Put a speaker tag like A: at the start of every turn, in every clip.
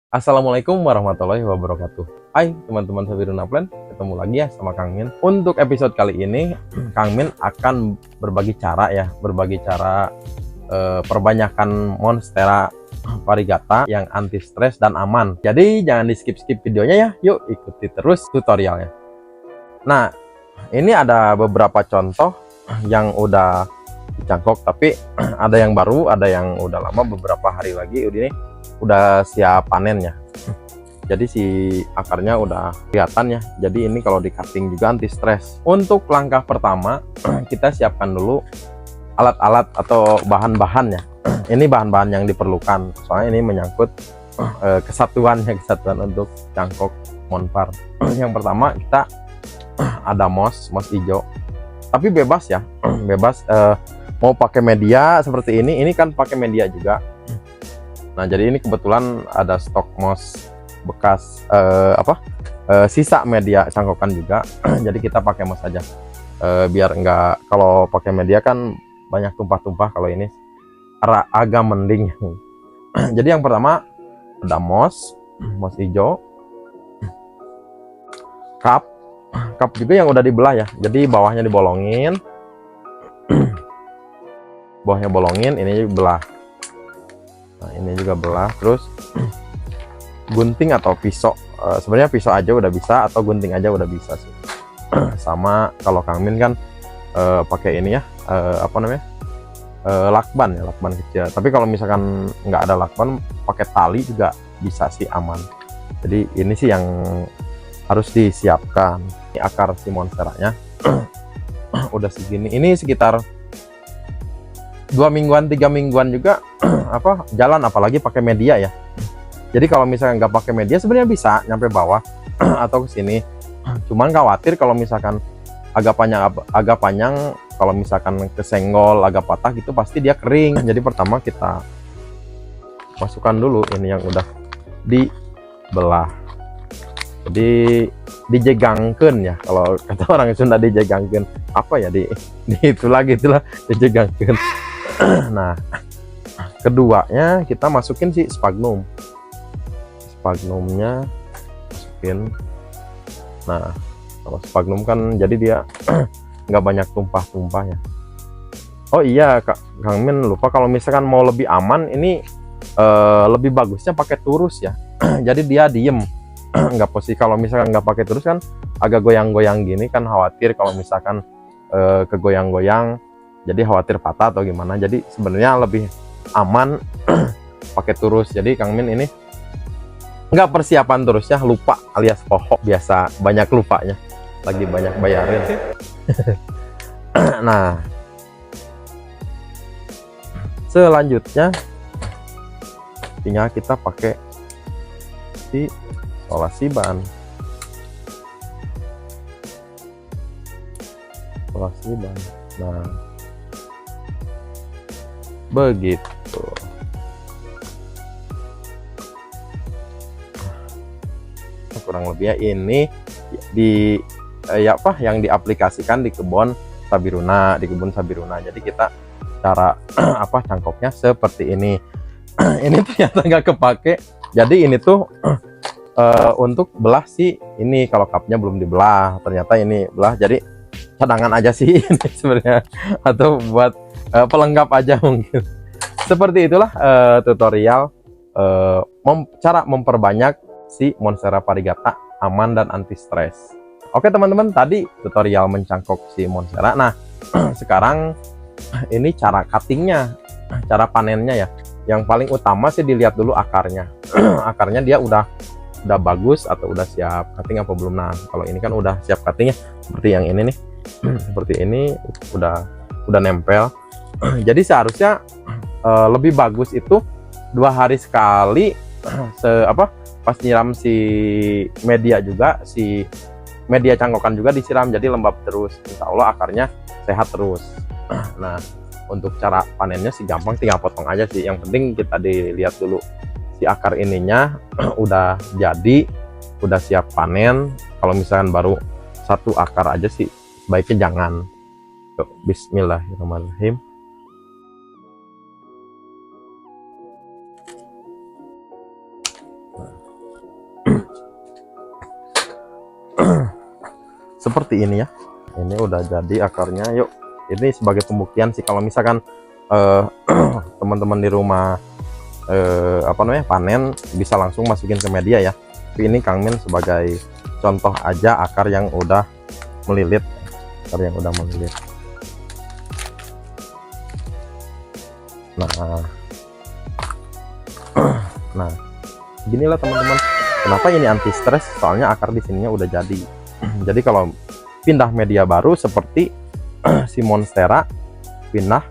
A: Assalamualaikum warahmatullahi wabarakatuh. Hai teman-teman Sabiruna Plan, ketemu lagi ya sama Kang Min. Untuk episode kali ini, Kang Min akan berbagi cara perbanyakan Monstera variegata yang anti stres dan aman. Jadi jangan di skip videonya ya, yuk ikuti terus tutorialnya. Nah, ini ada beberapa contoh yang udah dicangkok, tapi ada yang baru, ada yang udah lama, beberapa hari lagi udah siap panen ya. Jadi si akarnya udah kelihatan ya. Jadi ini kalau di cutting juga anti stres. Untuk langkah pertama kita siapkan dulu alat-alat atau bahan-bahan ya. Ini bahan-bahan yang diperlukan, soalnya ini menyangkut kesatuan untuk cangkok monpar. Yang pertama kita ada moss hijau, tapi bebas ya, bebas mau pakai media seperti ini kan pakai media juga. Nah, jadi ini kebetulan ada stok moss bekas sisa media cangkokan juga. Jadi kita pakai moss aja, biar enggak, kalau pakai media kan banyak tumpah-tumpah, kalau ini agak mending. Jadi yang pertama ada moss hijau, cup juga yang udah dibelah ya. Jadi bawahnya dibolongin, bawahnya bolongin, ini belah. Nah, ini juga belah. Terus gunting atau pisau, sebenarnya pisau aja udah bisa atau gunting aja udah bisa sih. Sama kalau Kang Min kan pakai ini ya, lakban ya, lakban kecil. Tapi kalau misalkan nggak ada lakban, pakai tali juga bisa sih, aman. Jadi ini sih yang harus disiapkan. Ini akar si monsteranya udah segini, ini sekitar 2 mingguan 3 mingguan juga jalan, apalagi pakai media ya. Jadi kalau misalkan nggak pakai media sebenarnya bisa nyampe bawah atau ke sini. Cuman khawatir kalau misalkan agak panjang, kalau misalkan kesenggol agak patah gitu pasti dia kering. Jadi pertama kita masukkan dulu ini yang udah dibelah. Jadi dijegangkeun ya, kalau kata orang Sunda, dijegangkeun apa ya, itulah dijegangkeun. Nah, keduanya kita masukin si spagnumnya masukin. Nah, kalau spagnum kan jadi dia nggak banyak tumpah-tumpah ya. Oh iya, Kang Min lupa, kalau misalkan mau lebih aman ini lebih bagusnya pakai turus ya. Jadi dia diem, nggak posisi. Kalau misalkan nggak pakai turus kan agak goyang-goyang gini, kan khawatir kalau misalkan kegoyang-goyang jadi khawatir patah atau gimana. Jadi sebenarnya lebih aman pakai turus. Jadi Kang Min ini nggak persiapan turusnya, lupa alias pohok, biasa banyak lupanya, lagi banyak bayarin. Nah, selanjutnya tinggal kita pakai si isolasi ban. Nah, begitu. Kurang lebih ya, ini yang diaplikasikan di kebun Sabiruna, Jadi kita cara cangkoknya seperti ini. Ini ternyata nggak kepake. Jadi ini tuh untuk belah si ini, kalau cupnya belum dibelah, ternyata ini belah. Jadi cadangan aja sih ini sebenarnya, atau buat pelengkap aja mungkin. Seperti itulah tutorial cara memperbanyak si Monstera variegata aman dan anti stres. Oke teman-teman, tadi tutorial mencangkok si Monstera. Nah, sekarang ini cara cuttingnya, cara panennya ya. Yang paling utama sih dilihat dulu akarnya. Akarnya dia udah bagus atau udah siap cutting apa belum. Nah, kalau ini kan udah siap cuttingnya, seperti yang ini nih. Seperti ini udah nempel. Jadi seharusnya lebih bagus itu 2 hari sekali, pas nyiram si media juga, si media cangkokan juga disiram, jadi lembab terus. Insya Allah akarnya sehat terus. Nah, untuk cara panennya sih gampang, tinggal potong aja sih. Yang penting kita dilihat dulu si akar ininya udah jadi, udah siap panen. Kalau misalkan baru 1 akar aja sih sebaiknya jangan. Bismillahirrahmanirrahim. Seperti ini ya. Ini udah jadi akarnya. Yuk, ini sebagai pembuktian sih kalau misalkan teman-teman di rumah apa namanya panen, bisa langsung masukin ke media ya. Tapi ini Kang Min sebagai contoh aja akar yang udah melilit, nah ginilah teman-teman, kenapa ini anti stres, soalnya akar di sininya udah jadi. Jadi kalau pindah media baru seperti si monstera, pindah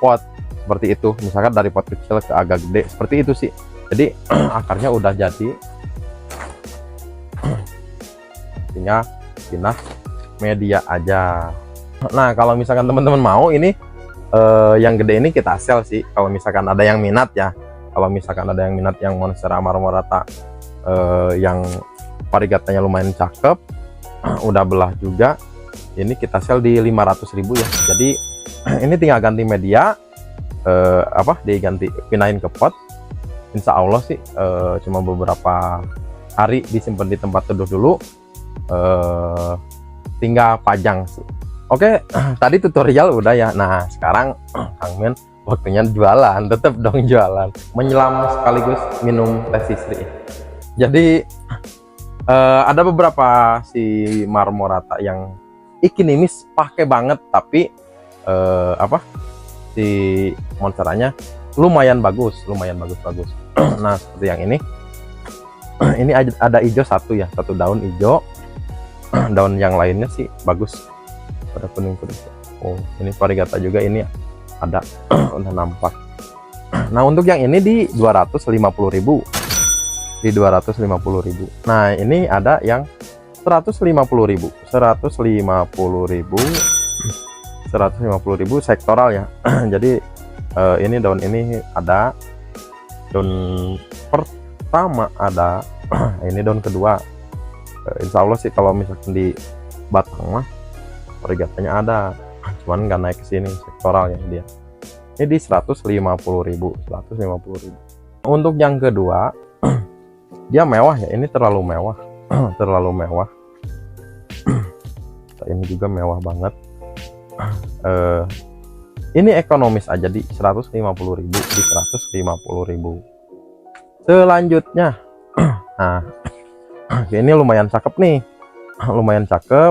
A: pot seperti itu, misalkan dari pot kecil ke agak gede seperti itu sih. Jadi akarnya udah jadi, tinggal pindah media aja. Nah kalau misalkan teman-teman mau ini yang gede ini kita sell sih, kalau misalkan ada yang minat ya. Kalau misalkan ada yang minat yang monstera marmorata yang variegatanya lumayan cakep, udah belah juga, ini kita sell di 500.000 ya. Jadi ini tinggal ganti media, diganti pindahin ke pot. Insya Allah sih cuma beberapa hari disimpan di tempat teduh dulu, tinggal pajang sih. Oke, tadi tutorial udah ya. Nah sekarang Kang Min waktunya jualan, tetap dong jualan, menyelam sekaligus minum teh sisri. Jadi ada beberapa si marmorata yang ikinimis pakai banget, tapi si monsteranya lumayan bagus. Nah seperti yang ini ada hijau satu ya, satu daun hijau. Daun yang lainnya sih bagus, pada kuning-kuning. Oh ini variegata juga ini ada udah nampak. Nah untuk yang ini di 250.000, di 250.000. Nah ini ada yang 150.000 sektoral ya. Jadi ini daun ini ada, daun pertama ada, ini daun kedua. Insya Allah sih kalau misalkan di batang mah variegatanya ada, cuman nggak naik ke sini sektoral ya dia. Ini di 150.000. Untuk yang kedua dia mewah ya, ini terlalu mewah. Ini juga mewah banget. Ini ekonomis aja di 150.000, di 150.000. Selanjutnya nah ini lumayan cakep nih,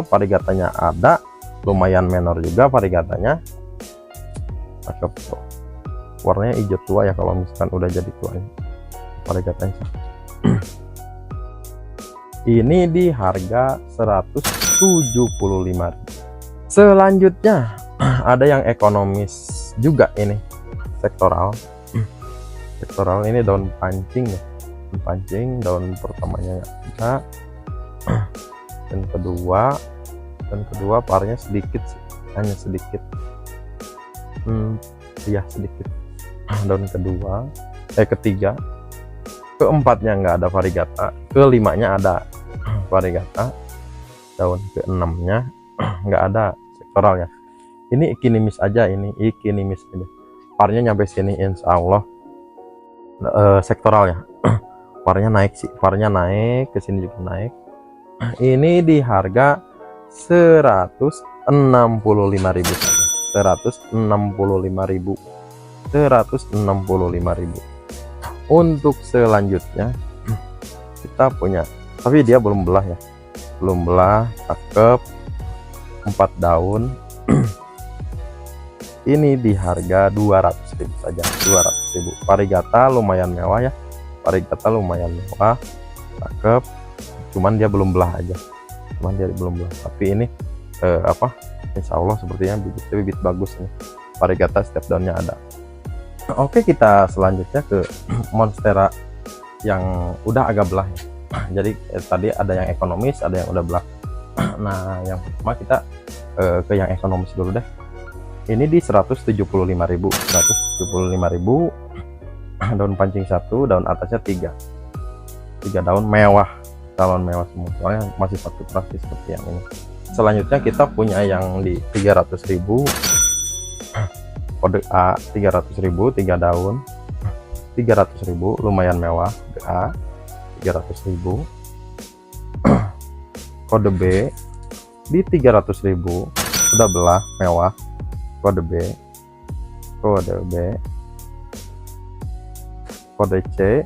A: variegatanya ada, lumayan menor juga variegatanya, cakep tuh. Warnanya hijau tua ya, kalau misalkan udah jadi tua ini variegatanya. Ini di harga 175.000. Selanjutnya ada yang ekonomis juga, ini sektoral ini daun pancing ya, daun pertamanya ada, dan kedua parnya sedikit sih, hanya sedikit, ya sedikit. Daun ketiga, keempatnya nggak ada variegata, kelimanya ada variegata, daun keenamnya nggak ada sektoral ya. Ini ikinimis aja, parnya nyampe sini insya Allah sektoral ya. Parnya naik ke sini juga naik. Ini di harga 165.000 saja, 165.000. Untuk selanjutnya kita punya, tapi dia belum belah ya, cakep, 4 daun. Ini di harga 200.000 saja, 200.000. Variegata lumayan mewah ya, cakep, cuman dia belum belah aja, tapi ini insya Allah sepertinya bibit bagus nih, variegata setiap daunnya ada. Oke, kita selanjutnya ke monstera yang udah agak belah ya. Jadi tadi ada yang ekonomis, ada yang udah belah. Nah yang pertama kita ke yang ekonomis dulu deh. Ini di 175.000, daun pancing 1, daun atasnya 3 daun mewah, calon mewah semua, soalnya masih satu praktis seperti yang ini. Selanjutnya kita punya yang di 300.000, kode A, 300.000, 3 daun. 300.000, lumayan mewah. BA 300.000. Kode B di 300.000, udah belah mewah. Kode B, kode B, kode C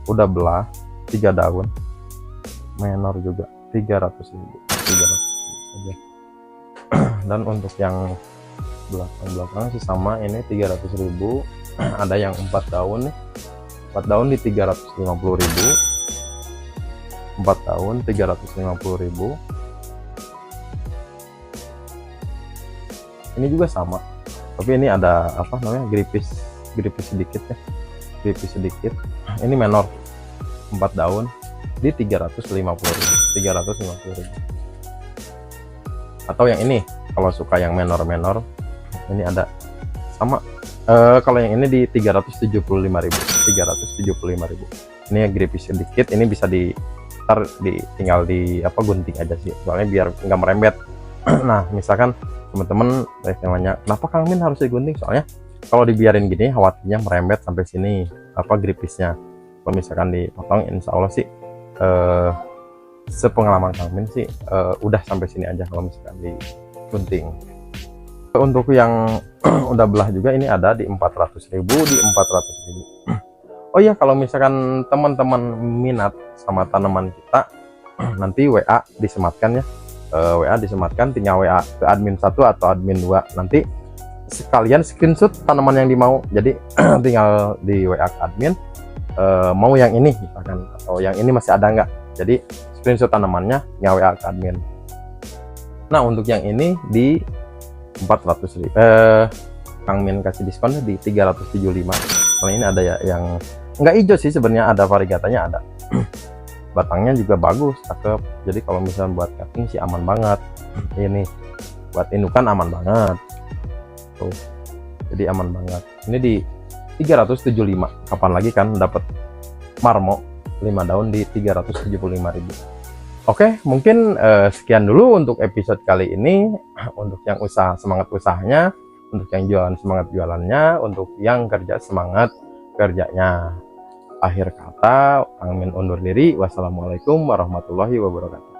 A: udah belah 3 daun, menor juga 300.000 saja. Dan untuk yang belakang sih sama, ini 300.000. Ada yang 4 daun nih, 4 daun di 350.000, 4 daun 350.000. Ini juga sama, tapi ini ada apa namanya, gripis sedikit ya, gripis sedikit. Ini menor, 4 daun di 350.000. Atau yang ini, kalau suka yang menor, ini ada sama. Kalau yang ini di 375.000. Ini ya gripis sedikit, ini bisa tinggal di apa, gunting aja sih, soalnya biar nggak merembet. Nah, misalkan teman-teman nanya, kenapa Kang Min harus digunting? Soalnya kalau dibiarin gini khawatirnya merembet sampai sini apa, gripisnya. Kalau misalkan dipotong, insya Allah sih sepengalaman Kang Min sih udah sampai sini aja kalau misalkan digunting. Untuk yang udah belah juga ini ada di 400.000, di 400.000. Oh iya, kalau misalkan teman-teman minat sama tanaman kita, nanti WA disematkan ya. WA disematkan, tinggal WA ke admin 1 atau admin 2, nanti sekalian screenshot tanaman yang dimau. Jadi tinggal di WA ke admin, mau yang ini misalkan, atau yang ini masih ada nggak, jadi screenshot tanamannya, tinggal WA ke admin. Nah, untuk yang ini di 400.000, Kang Min kasih diskonnya di 375. Kalau ini ada ya yang nggak hijau sih sebenarnya, ada variegatanya ada. Batangnya juga bagus, cakep. Jadi kalau misalnya buat cutting sih aman banget. Ini buat indukan aman banget tuh, jadi aman banget. Ini di 375. Kapan lagi kan dapat marmo 5 daun di 375.000. Oke, mungkin sekian dulu untuk episode kali ini. Untuk yang usaha, semangat usahanya. Untuk yang jualan, semangat jualannya. Untuk yang kerja, semangat kerjanya. Akhir kata, Kang Min undur diri. Wassalamualaikum warahmatullahi wabarakatuh.